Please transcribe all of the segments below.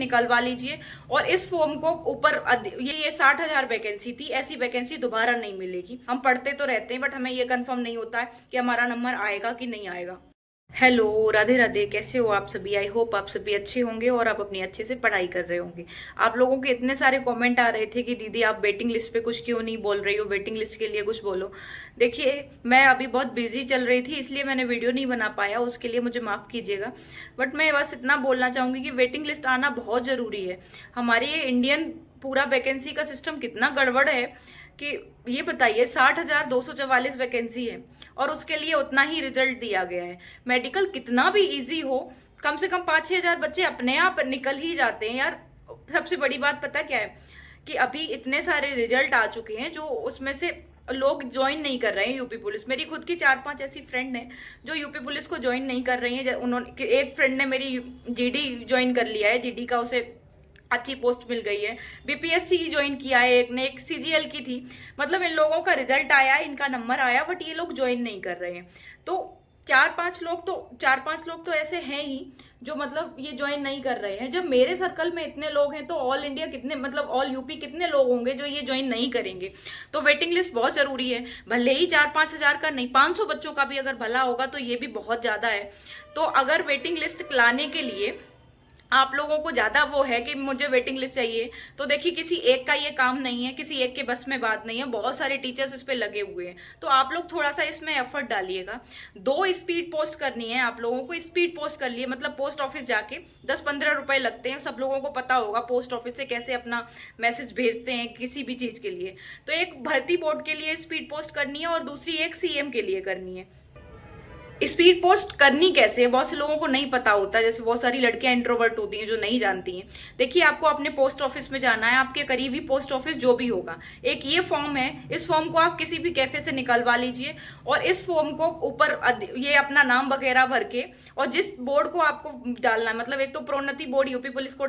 निकलवा लीजिए। और इस फॉर्म को ऊपर ये 60,000 वैकेंसी थी, ऐसी वैकेंसी दोबारा नहीं मिलेगी। हम पढ़ते तो रहते हैं बट हमें ये कंफर्म नहीं होता है कि हमारा नंबर आएगा कि नहीं आएगा। हेलो, राधे राधे, कैसे हो आप सभी? आई होप आप सभी अच्छे होंगे और आप अपनी अच्छे से पढ़ाई कर रहे होंगे। आप लोगों के इतने सारे कमेंट आ रहे थे कि दीदी आप वेटिंग लिस्ट पे कुछ क्यों नहीं बोल रही हो, वेटिंग लिस्ट के लिए कुछ बोलो। देखिए, मैं अभी बहुत बिजी चल रही थी इसलिए मैंने वीडियो नहीं बना पाया, उसके लिए मुझे माफ कीजिएगा। बट मैं बस इतना बोलना चाहूंगी कि वेटिंग लिस्ट आना बहुत जरूरी है। हमारे ये इंडियन पूरा वैकेंसी का सिस्टम कितना गड़बड़ है कि ये बताइए, 60,244 वैकेंसी है और उसके लिए उतना ही रिजल्ट दिया गया है। मेडिकल कितना भी इजी हो, कम से कम 5-6 हजार बच्चे अपने आप निकल ही जाते हैं यार। सबसे बड़ी बात पता क्या है कि अभी इतने सारे रिजल्ट आ चुके हैं जो उसमें से लोग ज्वाइन नहीं कर रहे हैं यूपी पुलिस। मेरी खुद की 4-5 ऐसी फ्रेंड हैं जो यूपी पुलिस को ज्वाइन नहीं कर रही हैं। उन्होंने, एक फ्रेंड ने मेरी जीडी ज्वाइन कर लिया है, जीडी का उसे अच्छी पोस्ट मिल गई है। बीपीएससी ज्वाइन किया है एक ने, एक सीजीएल की थी। मतलब इन लोगों का रिजल्ट आया, इनका नंबर आया, बट ये लोग ज्वाइन नहीं कर रहे हैं। तो 4-5 लोग तो ऐसे हैं ही जो मतलब ये ज्वाइन नहीं कर रहे हैं। जब मेरे सर्कल में इतने लोग हैं तो ऑल इंडिया कितने, मतलब ऑल यूपी कितने लोग होंगे जो ये ज्वाइन नहीं करेंगे। तो वेटिंग लिस्ट बहुत जरूरी है। भले ही 4-5 हजार का नहीं, 500 बच्चों का भी अगर भला होगा तो ये भी बहुत ज्यादा है। तो अगर वेटिंग लिस्ट लाने के लिए आप लोगों को ज्यादा वो है कि मुझे वेटिंग लिस्ट चाहिए, तो देखिए किसी एक का ये काम नहीं है, किसी एक के बस में बात नहीं है। बहुत सारे टीचर्स इस पे लगे हुए हैं, तो आप लोग थोड़ा सा इसमें एफर्ट डालिएगा। 2 स्पीड पोस्ट करनी है आप लोगों को। स्पीड पोस्ट कर लिए मतलब पोस्ट ऑफिस जाके 10-15 रुपए लगते हैं। सब लोगों को पता होगा पोस्ट ऑफिस से कैसे अपना मैसेज भेजते हैं किसी भी चीज के लिए। तो एक भर्ती बोर्ड के लिए स्पीड पोस्ट करनी है और दूसरी एक सीएम के लिए करनी है। स्पीड पोस्ट करनी कैसे है बहुत से लोगों को नहीं पता होता, जैसे बहुत सारी लड़कियां इंट्रोवर्ट होती हैं जो नहीं जानती हैं। देखिए, आपको अपने पोस्ट ऑफिस में जाना है, आपके करीबी पोस्ट ऑफिस जो भी होगा। एक ये फॉर्म है, इस फॉर्म को आप किसी भी कैफे से निकलवा लीजिए और इस फॉर्म को ऊपर ये अपना नाम वगैरह भर के, और जिस बोर्ड को आपको डालना है, मतलब एक तो प्रोन्नति बोर्ड यूपी पुलिस को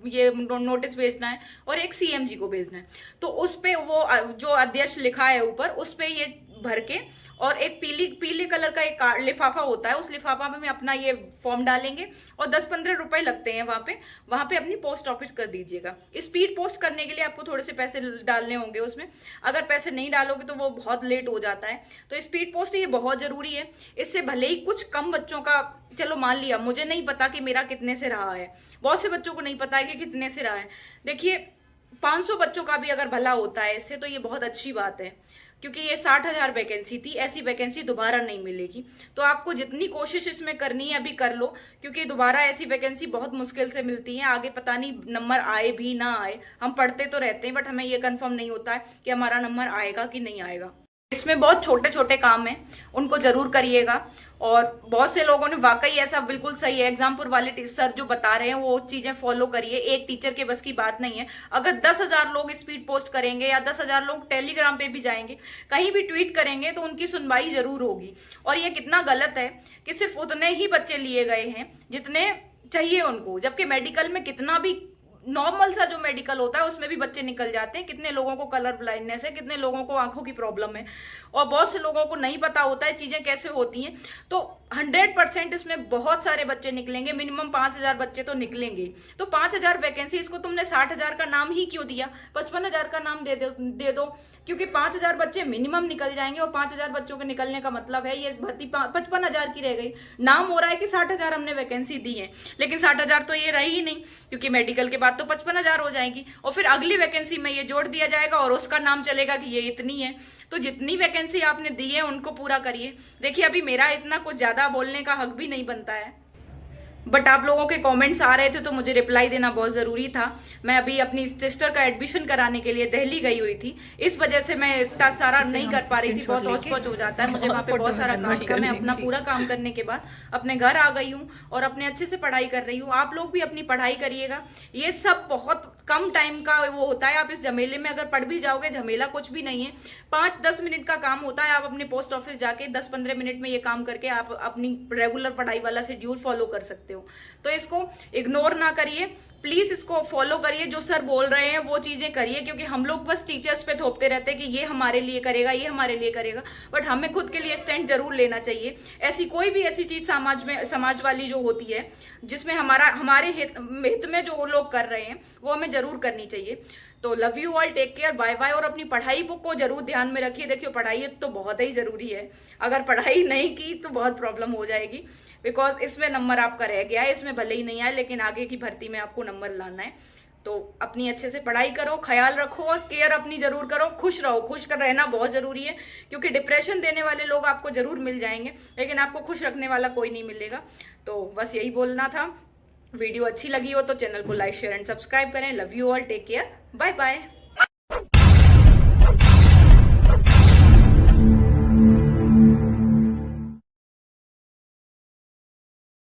ये नोटिस भेजना है और एक सीएमजी को भेजना है। तो उस पे वो जो अध्यक्ष लिखा है ऊपर, उस पे ये भर के, और एक पीले कलर का एक लिफाफा होता है, उस लिफाफा में अपना ये फॉर्म डालेंगे और 10-15 रुपए लगते हैं वहां पे अपनी पोस्ट ऑफिस कर दीजिएगा। स्पीड पोस्ट करने के लिए आपको थोड़े से पैसे डालने होंगे उसमें। अगर पैसे नहीं डालोगे तो वो बहुत लेट हो जाता है। तो स्पीड पोस्ट ये बहुत जरूरी है। इससे भले ही कुछ कम बच्चों का, चलो मान लिया मुझे नहीं पता कि मेरा कितने से रहा है, बहुत से बच्चों को नहीं पता है कि कितने से रहा है। देखिए, 500 बच्चों का भी अगर भला होता है इससे, तो ये बहुत अच्छी बात है, क्योंकि ये 60,000 वैकेंसी थी, ऐसी वैकेंसी दोबारा नहीं मिलेगी। तो आपको जितनी कोशिश इसमें करनी है अभी कर लो, क्योंकि दोबारा ऐसी वैकेंसी बहुत मुश्किल से मिलती है। आगे पता नहीं नंबर आए भी ना आए। हम पढ़ते तो रहते हैं बट हमें ये कंफर्म नहीं होता है कि हमारा नंबर आएगा कि नहीं आएगा। इसमें बहुत छोटे छोटे काम हैं, उनको जरूर करिएगा। और बहुत से लोगों ने वाकई ऐसा बिल्कुल सही है, एग्जामपुर वाले सर जो बता रहे हैं वो चीजें फॉलो करिए। एक टीचर के बस की बात नहीं है। अगर 10,000 लोग स्पीड पोस्ट करेंगे या 10,000 लोग टेलीग्राम पे भी जाएंगे, कहीं भी ट्वीट करेंगे, तो उनकी सुनवाई जरूर होगी। और ये कितना गलत है कि सिर्फ उतने ही बच्चे लिए गए हैं जितने चाहिए उनको, जबकि मेडिकल में कितना भी नॉर्मल सा जो मेडिकल होता है उसमें भी बच्चे निकल जाते हैं। कितने लोगों को कलर ब्लाइंडनेस है, कितने लोगों को आंखों की प्रॉब्लम है, और बहुत से लोगों को नहीं पता होता है चीजें कैसे होती हैं। तो 100% इसमें बहुत सारे बच्चे निकलेंगे, मिनिमम 5,000 बच्चे तो निकलेंगे। तो 5,000 वैकेंसी, इसको तुमने 60,000 का नाम ही क्यों दिया? 55,000 का नाम दे दो, क्योंकि 5,000 बच्चे मिनिमम निकल जाएंगे और 5,000 बच्चों के निकलने का मतलब है ये भर्ती 55,000 की रह गई। नाम हो रहा है कि 60,000 हमने वैकेंसी दी है, लेकिन 60,000 तो ये रही ही नहीं, क्योंकि मेडिकल के बाद तो 55,000 हो जाएगी और फिर अगली वैकेंसी में ये जोड़ दिया जाएगा और उसका नाम चलेगा कि ये इतनी है। तो जितनी वैकेंसी आपने दी है उनको पूरा करिए। देखिए, अभी मेरा इतना कुछ ज्यादा बोलने का हक भी नहीं बनता है, बट आप लोगों के कमेंट्स आ रहे थे तो मुझे रिप्लाई देना बहुत जरूरी था। मैं अभी अपनी सिस्टर का एडमिशन कराने के लिए दिल्ली गई हुई थी, इस वजह से मैं इतना सारा नहीं कर पा रही थी। बहुत औच-पौच हो जाता है मुझे वहां पे, बहुत सारा काम था। मैं अपना पूरा काम करने के बाद अपने घर आ गई हूँ और अपने अच्छे से पढ़ाई कर रही हूँ। आप लोग भी अपनी पढ़ाई करिएगा। ये सब बहुत कम टाइम का वो होता है। आप इस झमेले में अगर पढ़ भी जाओगे, झमेला कुछ भी नहीं है, 5-10 मिनट का काम होता है। आप अपने पोस्ट ऑफिस जाके 10-15 मिनट में ये काम करके आप अपनी रेगुलर पढ़ाई वाला शेड्यूल फॉलो कर सकते हैं। सकते हो। तो इसको इग्नोर ना करिए, प्लीज इसको फॉलो करिए, जो सर बोल रहे हैं वो चीजें करिए, क्योंकि हम लोग बस टीचर्स पे थोपते रहते हैं कि ये हमारे लिए करेगा, ये हमारे लिए करेगा, बट हमें खुद के लिए स्टैंड जरूर लेना चाहिए। ऐसी कोई भी ऐसी चीज समाज वाली जो होती है जिसमें हमारे हित में जो लोग कर रहे हैं वो हमें जरूर करनी चाहिए। तो love you all, take care, bye bye. और अपनी पढ़ाई को जरूर ध्यान में रखिए। देखिए पढ़ाई तो बहुत ही जरूरी है, अगर पढ़ाई नहीं की तो बहुत प्रॉब्लम हो जाएगी, बिकॉज इसमें नंबर आपका रह गया है, इसमें भले ही नहीं आए लेकिन आगे की भर्ती में आपको नंबर लाना है। तो अपनी अच्छे से पढ़ाई करो, ख्याल रखो और केयर अपनी जरूर करो, खुश रहो। खुश कर रहना बहुत जरूरी है, क्योंकि डिप्रेशन देने वाले लोग आपको जरूर मिल जाएंगे लेकिन आपको खुश रखने वाला कोई नहीं मिलेगा। तो बस यही बोलना था। वीडियो अच्छी लगी हो तो चैनल को लाइक शेयर एंड सब्सक्राइब करें। Love you all, take care, bye bye.